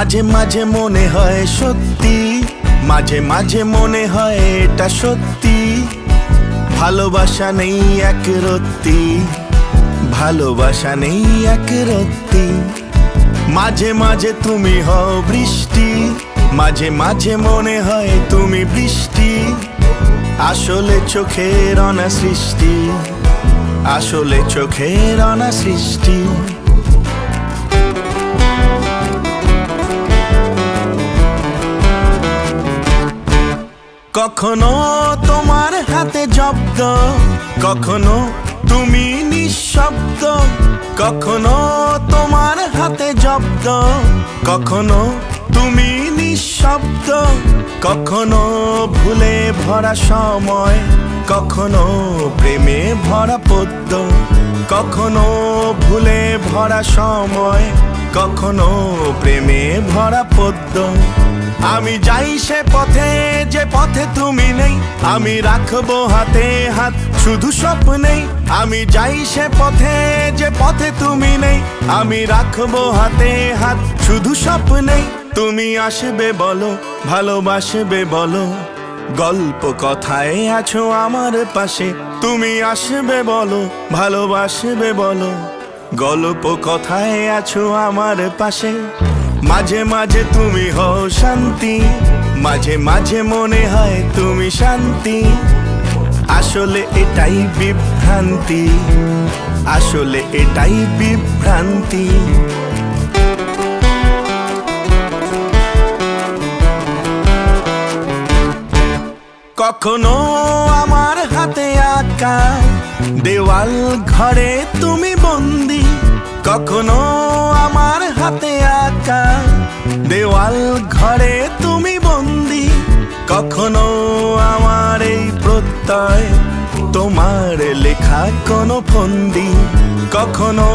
মাঝে মাঝে মনে হয় সত্যি, মাঝে মাঝে মনে হয় এটা সত্যি। ভালোবাসা নেই এক রত্তি, ভালোবাসা নেই এক রত্তি। মাঝে মাঝে তুমি হও বৃষ্টি, মাঝে মাঝে মনে হয় তুমি বৃষ্টি। আসলে চোখের অনা সৃষ্টি, আসলে চোখের অনা সৃষ্টি। কখনো তোমার হাতে জব্দ, কখনো তুমি নিঃশব্দ। কখনো তোমার হাতে জব্দ, কখনো তুমি নিঃশব্দ। কখনো ভুলে ভরা সময়, কখনো প্রেমে ভরা পদ্ম। কখনো ভুলে ভরা সময়, কখনো প্রেমে ভরা পদ্ম। আমি যাই সে পথে যে পথে তুমি নেই, আমি রাখবো হাতে হাত শুধু স্বপ্নেই। আমি যাই সে পথে যে পথে তুমি নেই, আমি রাখবো হাতে হাত শুধু স্বপ্নেই। তুমি আসবে বলো, ভালোবাসবে বলো, গল্প কথায় আছো আমার পাশে। তুমি আসবে বলো, ভালোবাসবে বলো, গল্প কথায় আছো আমার পাশে। মাঝে মাঝে তুমি হও শান্তি, মাঝে মাঝে মনে হয় তুমি শান্তি। আসলে এটাই বিভ্রান্তি, আসলে এটাই বিভ্রান্তি। কখনো আমার হাতে আঁকা দেওয়াল ঘরে তুমি বন্দি। কখনো আমার হাতে আঁকা দেওয়াল ঘরে তুমি বন্দি। কখনো আমার এই প্রত্যয় তোমার লেখা কোনো ফন্দি। কখনো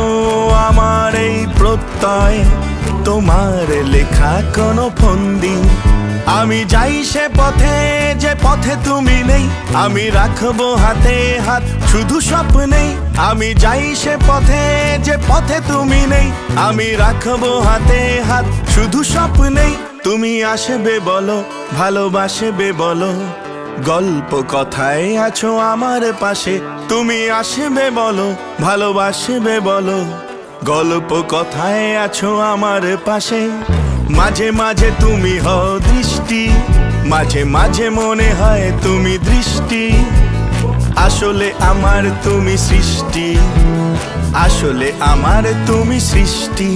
আমার এই প্রত্যয় তোমার লেখা কোনো ফন্দি। আমি যাই সে পথে যে পথে তুমি নেই, আমি রাখবো হাতে হাত শুধু স্বপ্নেই। আমি যাই সে পথে যে পথে তুমি নেই, আমি রাখবো হাতে হাত শুধু স্বপ্নেই। তুমি আসবে বলো, ভালোবাসবে বলো, গল্প কথায় আছো আমার পাশে। তুমি আসবে বলো, ভালোবাসবে বলো, গল্প কথায় আছো আমার পাশে। মাঝে মাঝে তুমি হও দৃষ্টি, মাঝে মাঝে মনে হয় তুমি দৃষ্টি। আসলে আমার তুমি সৃষ্টি, আসলে আমার তুমি সৃষ্টি।